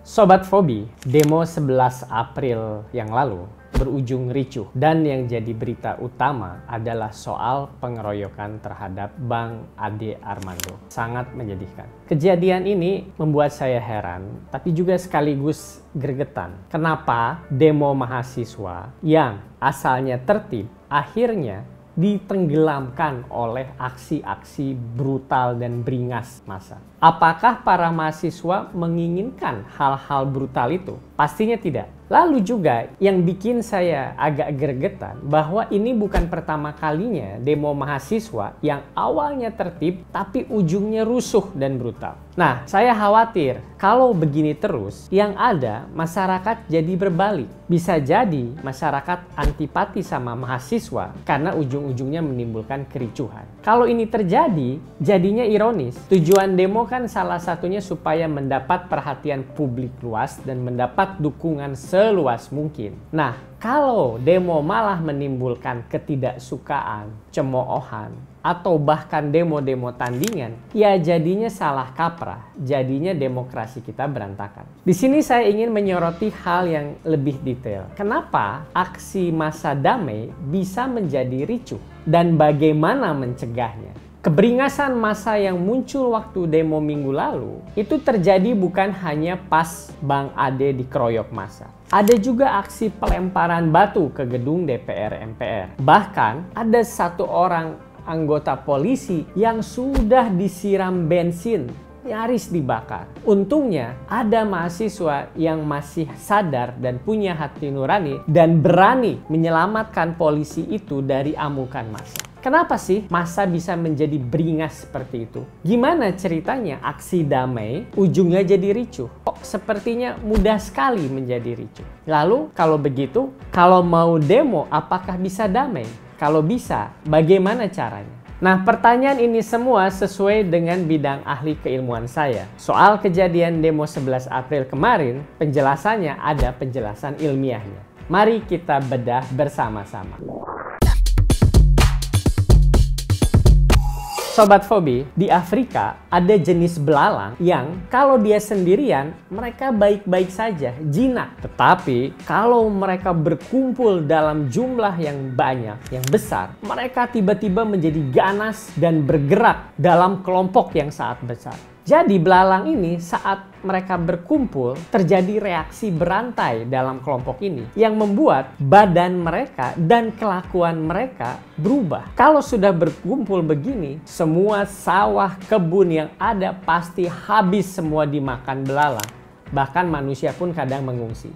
Sobat Fobi, demo 11 April yang lalu berujung ricuh dan yang jadi berita utama adalah soal pengeroyokan terhadap Bang Ade Armando. Sangat menyedihkan. Kejadian ini membuat saya heran, tapi juga sekaligus gregetan. Kenapa demo mahasiswa yang asalnya tertib akhirnya ditenggelamkan oleh aksi-aksi brutal dan beringas massa? Apakah para mahasiswa menginginkan hal-hal brutal itu? Pastinya tidak. Lalu juga yang bikin saya agak gregetan bahwa ini bukan pertama kalinya demo mahasiswa yang awalnya tertib tapi ujungnya rusuh dan brutal. Nah, saya khawatir kalau begini terus yang ada masyarakat jadi berbalik. Bisa jadi masyarakat antipati sama mahasiswa karena ujung-ujungnya menimbulkan kericuhan. Kalau ini terjadi, jadinya ironis. Tujuan demo kan salah satunya supaya mendapat perhatian publik luas dan mendapat dukungan seluas mungkin. Nah, kalau demo malah menimbulkan ketidaksukaan, cemoohan, atau bahkan demo-demo tandingan, ya jadinya salah kaprah, jadinya demokrasi kita berantakan. Di sini saya ingin menyoroti hal yang lebih detail. Kenapa aksi massa damai bisa menjadi ricuh dan bagaimana mencegahnya? Keberingasan massa yang muncul waktu demo minggu lalu itu terjadi bukan hanya pas Bang Ade dikeroyok massa. Ada juga aksi pelemparan batu ke gedung DPR MPR. Bahkan ada satu orang anggota polisi yang sudah disiram bensin, nyaris dibakar. Untungnya ada mahasiswa yang masih sadar dan punya hati nurani dan berani menyelamatkan polisi itu dari amukan massa. Kenapa sih massa bisa menjadi beringas seperti itu? Gimana ceritanya aksi damai ujungnya jadi ricuh? Kok sepertinya mudah sekali menjadi ricuh? Lalu kalau begitu, kalau mau demo apakah bisa damai? Kalau bisa, bagaimana caranya? Nah, pertanyaan ini semua sesuai dengan bidang ahli keilmuan saya. Soal kejadian demo 11 April kemarin, penjelasannya ada penjelasan ilmiahnya. Mari kita bedah bersama-sama. Sobat Fobi, di Afrika ada jenis belalang yang kalau dia sendirian, mereka baik-baik saja, jinak. Tetapi kalau mereka berkumpul dalam jumlah yang banyak, yang besar, mereka tiba-tiba menjadi ganas dan bergerak dalam kelompok yang sangat besar. Jadi belalang ini saat mereka berkumpul terjadi reaksi berantai dalam kelompok ini yang membuat badan mereka dan kelakuan mereka berubah. Kalau sudah berkumpul begini, semua sawah kebun yang ada pasti habis semua dimakan belalang. Bahkan manusia pun kadang mengungsi.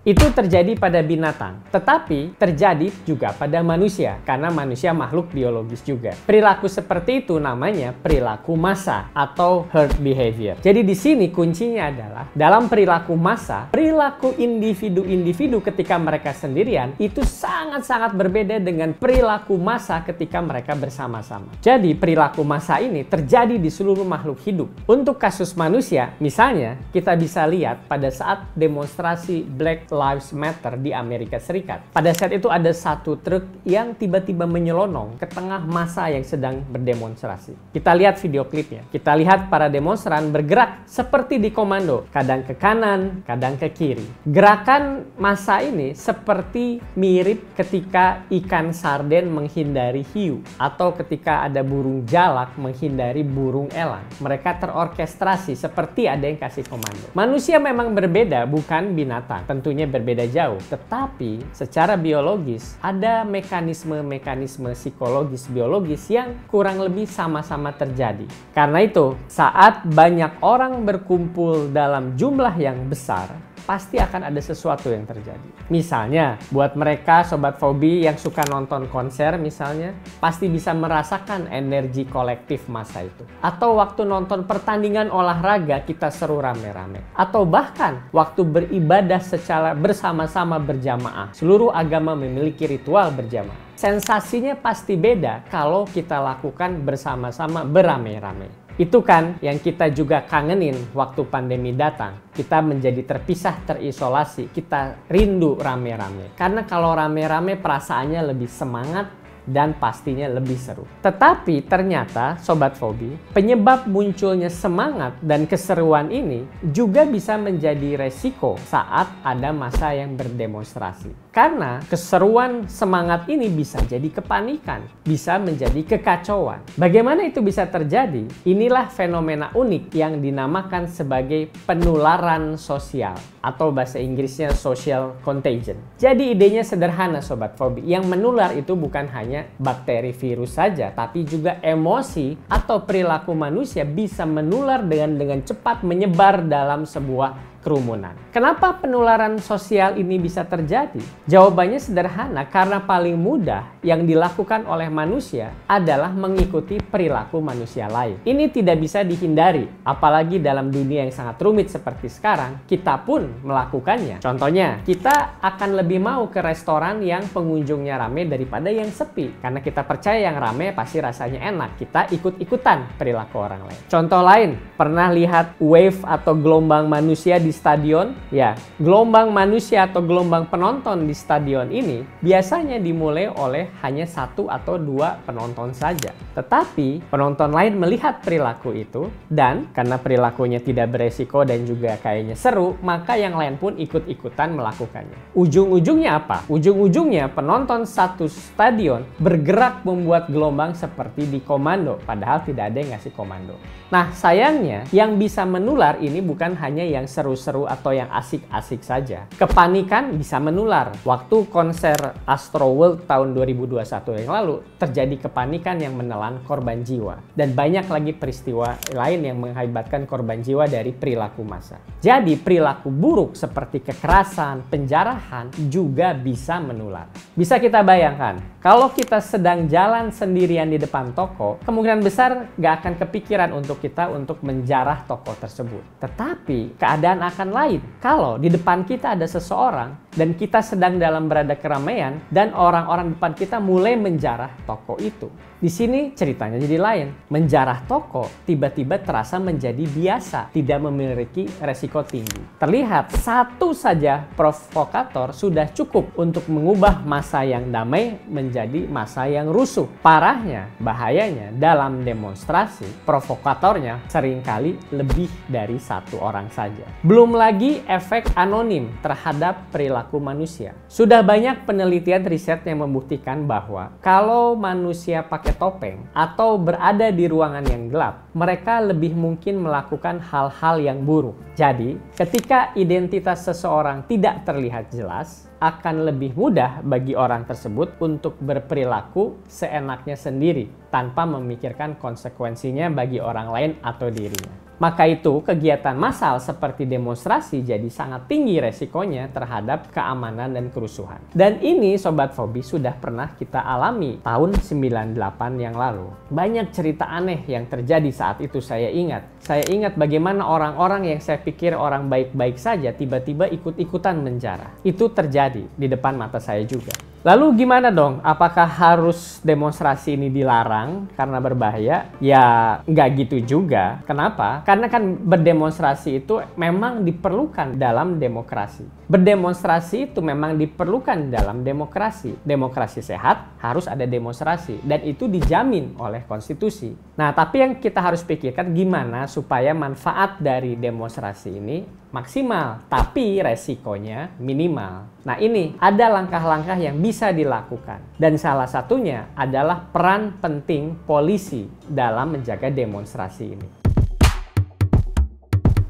Itu terjadi pada binatang, tetapi terjadi juga pada manusia, karena manusia makhluk biologis juga. Perilaku seperti itu namanya perilaku massa atau herd behavior. Jadi di sini kuncinya adalah dalam perilaku massa, perilaku individu-individu ketika mereka sendirian itu sangat-sangat berbeda dengan perilaku massa ketika mereka bersama-sama. Jadi perilaku massa ini terjadi di seluruh makhluk hidup. Untuk kasus manusia, misalnya kita bisa lihat pada saat demonstrasi Black Lives Matter di Amerika Serikat. Pada saat itu ada satu truk yang tiba-tiba menyelonong ke tengah massa yang sedang berdemonstrasi. Kita lihat video klipnya. Kita lihat para demonstran bergerak seperti di komando, kadang ke kanan, kadang ke kiri. Gerakan massa ini seperti mirip ketika ikan sarden menghindari hiu atau ketika ada burung jalak menghindari burung elang. Mereka terorkestrasi seperti ada yang kasih komando. Manusia memang berbeda, bukan binatang. Tentunya berbeda jauh, tetapi secara biologis ada mekanisme-mekanisme psikologis biologis yang kurang lebih sama-sama terjadi. Karena itu, saat banyak orang berkumpul dalam jumlah yang besar, pasti akan ada sesuatu yang terjadi. Misalnya, buat mereka Sobat Fobi yang suka nonton konser misalnya, pasti bisa merasakan energi kolektif massa itu. Atau waktu nonton pertandingan olahraga kita seru rame-rame. Atau bahkan waktu beribadah secara bersama-sama berjamaah. Seluruh agama memiliki ritual berjamaah. Sensasinya pasti beda kalau kita lakukan bersama-sama beramai-ramai. Itu kan yang kita juga kangenin waktu pandemi datang. Kita menjadi terpisah, terisolasi. Kita rindu rame-rame. Karena kalau rame-rame perasaannya lebih semangat dan pastinya lebih seru. Tetapi ternyata Sobat Fobi, penyebab munculnya semangat dan keseruan ini juga bisa menjadi resiko saat ada massa yang berdemonstrasi. Karena keseruan semangat ini bisa jadi kepanikan, bisa menjadi kekacauan. Bagaimana itu bisa terjadi? Inilah fenomena unik yang dinamakan sebagai penularan sosial atau bahasa Inggrisnya social contagion. Jadi idenya sederhana Sobat Fobi, yang menular itu bukan hanya bakteri virus saja, tapi juga emosi atau perilaku manusia bisa menular dengan cepat menyebar dalam sebuah kerumunan. Kenapa penularan sosial ini bisa terjadi? Jawabannya sederhana, karena paling mudah yang dilakukan oleh manusia adalah mengikuti perilaku manusia lain. Ini tidak bisa dihindari, apalagi dalam dunia yang sangat rumit seperti sekarang, kita pun melakukannya. Contohnya, kita akan lebih mau ke restoran yang pengunjungnya rame daripada yang sepi. Karena kita percaya yang rame pasti rasanya enak, kita ikut-ikutan perilaku orang lain. Contoh lain, pernah lihat wave atau gelombang manusia di stadion? Ya, gelombang manusia atau gelombang penonton di stadion ini biasanya dimulai oleh hanya 1 atau 2 penonton saja. Tetapi penonton lain melihat perilaku itu, dan karena perilakunya tidak beresiko dan juga kayaknya seru, maka yang lain pun ikut-ikutan melakukannya. Ujung-ujungnya apa? Ujung-ujungnya penonton satu stadion bergerak membuat gelombang seperti di komando, padahal tidak ada yang ngasih komando. Nah, sayangnya yang bisa menular ini bukan hanya yang seru-seru atau yang asik-asik saja. Kepanikan bisa menular. Waktu konser Astro World tahun 2021 yang lalu, terjadi kepanikan yang menelan korban jiwa. Dan banyak lagi peristiwa lain yang mengakibatkan korban jiwa dari perilaku massa. Jadi perilaku buruk seperti kekerasan, penjarahan juga bisa menular. Bisa kita bayangkan, kalau kita sedang jalan sendirian di depan toko, kemungkinan besar gak akan kepikiran untuk kita untuk menjarah toko tersebut. Tetapi keadaan akan lain kalau di depan kita ada seseorang dan kita sedang dalam berada keramaian dan orang-orang depan kita mulai menjarah toko itu. Di sini ceritanya jadi lain. Menjarah toko tiba-tiba terasa menjadi biasa, tidak memiliki resiko tinggi. Terlihat satu saja provokator sudah cukup untuk mengubah massa yang damai menjadi massa yang rusuh. Parahnya, bahayanya dalam demonstrasi, provokatornya seringkali lebih dari 1 orang saja. Belum lagi efek anonim terhadap perilaku manusia. Sudah banyak penelitian riset yang membuktikan bahwa kalau manusia pakai topeng atau berada di ruangan yang gelap, mereka lebih mungkin melakukan hal-hal yang buruk. Jadi, ketika identitas seseorang tidak terlihat jelas, akan lebih mudah bagi orang tersebut untuk berperilaku seenaknya sendiri tanpa memikirkan konsekuensinya bagi orang lain atau dirinya. Maka itu kegiatan massal seperti demonstrasi jadi sangat tinggi resikonya terhadap keamanan dan kerusuhan. Dan ini Sobat Fobi sudah pernah kita alami tahun 98 yang lalu. Banyak cerita aneh yang terjadi saat itu saya ingat. Saya ingat bagaimana orang-orang yang saya pikir orang baik-baik saja tiba-tiba ikut-ikutan menjarah. Itu terjadi di depan mata saya juga. Lalu gimana dong? Apakah harus demonstrasi ini dilarang karena berbahaya? Ya nggak gitu juga. Kenapa? Karena kan berdemonstrasi itu memang diperlukan dalam demokrasi. Berdemonstrasi itu memang diperlukan dalam demokrasi. Demokrasi sehat harus ada demonstrasi dan itu dijamin oleh konstitusi. Nah, tapi yang kita harus pikirkan gimana supaya manfaat dari demonstrasi ini maksimal, tapi resikonya minimal. Nah, ini ada langkah-langkah yang bisa dilakukan. Dan salah satunya adalah peran penting polisi dalam menjaga demonstrasi ini.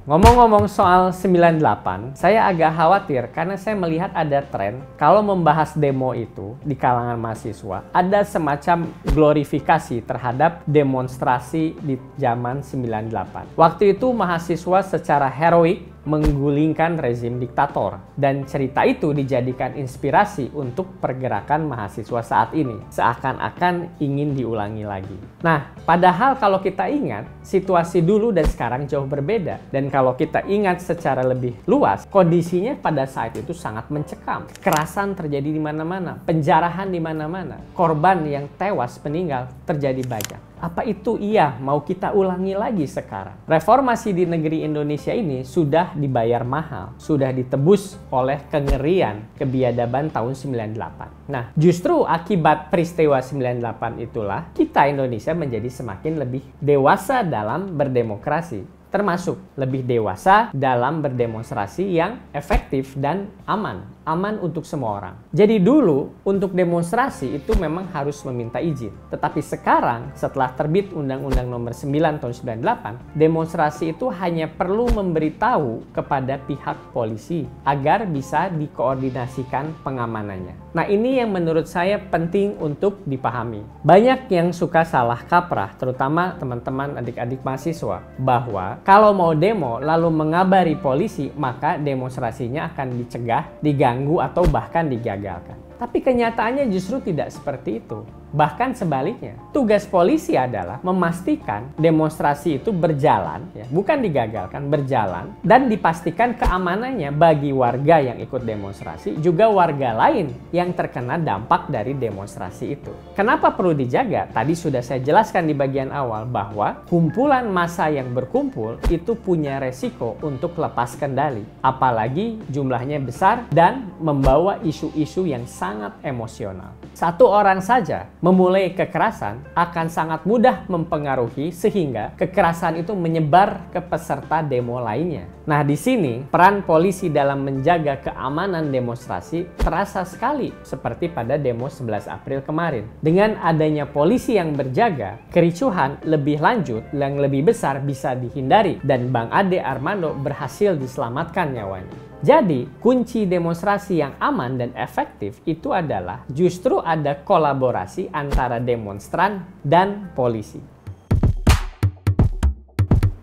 Ngomong-ngomong soal 98, saya agak khawatir karena saya melihat ada tren kalau membahas demo itu di kalangan mahasiswa, ada semacam glorifikasi terhadap demonstrasi di zaman 98. Waktu itu mahasiswa secara heroik menggulingkan rezim diktator, dan cerita itu dijadikan inspirasi untuk pergerakan mahasiswa saat ini, seakan-akan ingin diulangi lagi. Nah, padahal kalau kita ingat, situasi dulu dan sekarang jauh berbeda, dan kalau kita ingat secara lebih luas, kondisinya pada saat itu sangat mencekam. Kekerasan terjadi di mana-mana, penjarahan di mana-mana, korban yang tewas meninggal terjadi banyak. Apa itu iya mau kita ulangi lagi sekarang? Reformasi di negeri Indonesia ini sudah dibayar mahal, sudah ditebus oleh kengerian kebiadaban tahun 98. Nah, justru akibat peristiwa 98 itulah kita Indonesia menjadi semakin lebih dewasa dalam berdemokrasi, termasuk lebih dewasa dalam berdemonstrasi yang efektif dan aman untuk semua orang. Jadi dulu untuk demonstrasi itu memang harus meminta izin. Tetapi sekarang setelah terbit Undang-Undang Nomor 9 Tahun 98, demonstrasi itu hanya perlu memberitahu kepada pihak polisi agar bisa dikoordinasikan pengamanannya. Nah, ini yang menurut saya penting untuk dipahami. Banyak yang suka salah kaprah, terutama teman-teman adik-adik mahasiswa, bahwa kalau mau demo lalu mengabari polisi, maka demonstrasinya akan dicegah, diganggu, atau bahkan digagalkan. Tapi kenyataannya justru tidak seperti itu. Bahkan sebaliknya, tugas polisi adalah memastikan demonstrasi itu berjalan, ya, bukan digagalkan, berjalan, dan dipastikan keamanannya bagi warga yang ikut demonstrasi, juga warga lain yang terkena dampak dari demonstrasi itu. Kenapa perlu dijaga? Tadi sudah saya jelaskan di bagian awal bahwa kumpulan massa yang berkumpul itu punya resiko untuk lepas kendali, apalagi jumlahnya besar dan membawa isu-isu yang sangat emosional. Satu orang saja memulai kekerasan akan sangat mudah mempengaruhi sehingga kekerasan itu menyebar ke peserta demo lainnya. Nah, di sini peran polisi dalam menjaga keamanan demonstrasi terasa sekali seperti pada demo 11 April kemarin. Dengan adanya polisi yang berjaga, kericuhan lebih lanjut yang lebih besar bisa dihindari dan Bang Ade Armando berhasil diselamatkan nyawanya. Jadi, kunci demonstrasi yang aman dan efektif itu adalah justru ada kolaborasi antara demonstran dan polisi.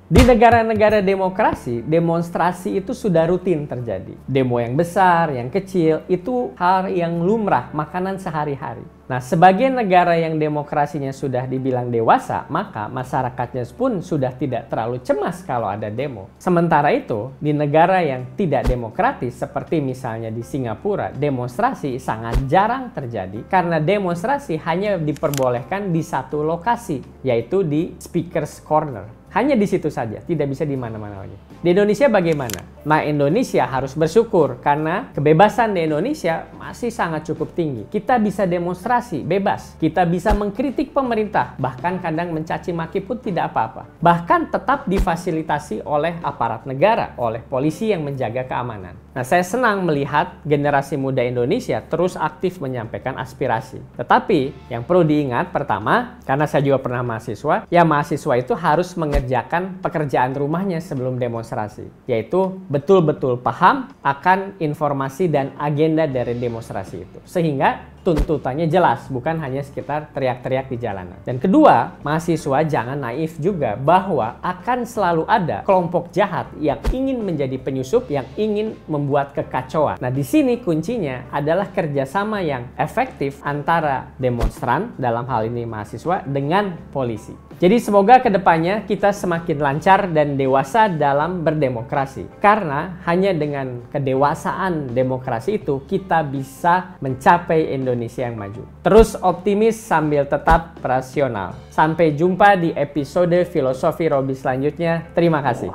Di negara-negara demokrasi, demonstrasi itu sudah rutin terjadi. Demo yang besar, yang kecil, itu hal yang lumrah, makanan sehari-hari. Nah, sebagai negara yang demokrasinya sudah dibilang dewasa, maka masyarakatnya pun sudah tidak terlalu cemas kalau ada demo. Sementara itu, di negara yang tidak demokratis, seperti misalnya di Singapura, demonstrasi sangat jarang terjadi karena demonstrasi hanya diperbolehkan di satu lokasi, yaitu di Speaker's Corner. Hanya di situ saja, tidak bisa di mana-mana lagi. Di Indonesia bagaimana? Nah, Indonesia harus bersyukur karena kebebasan di Indonesia masih sangat cukup tinggi. Kita bisa demonstrasi bebas, kita bisa mengkritik pemerintah, bahkan kadang mencaci maki pun tidak apa-apa. Bahkan tetap difasilitasi oleh aparat negara, oleh polisi yang menjaga keamanan. Nah, saya senang melihat generasi muda Indonesia terus aktif menyampaikan aspirasi. Tetapi yang perlu diingat pertama, karena saya juga pernah mahasiswa, ya mahasiswa itu harus mengerjakan pekerjaan rumahnya sebelum demonstrasi, yaitu betul-betul paham akan informasi dan agenda dari demonstrasi itu. Sehingga tuntutannya jelas, bukan hanya sekitar teriak-teriak di jalanan. Dan kedua, mahasiswa jangan naif juga bahwa akan selalu ada kelompok jahat yang ingin menjadi penyusup, yang ingin membuat kekacauan. Nah, di sini kuncinya adalah kerjasama yang efektif antara demonstran, dalam hal ini mahasiswa, dengan polisi. Jadi semoga kedepannya kita semakin lancar dan dewasa dalam berdemokrasi. Karena hanya dengan kedewasaan demokrasi itu kita bisa mencapai Indonesia yang maju. Terus optimis sambil tetap rasional. Sampai jumpa di episode Filosofi Robi selanjutnya. Terima kasih.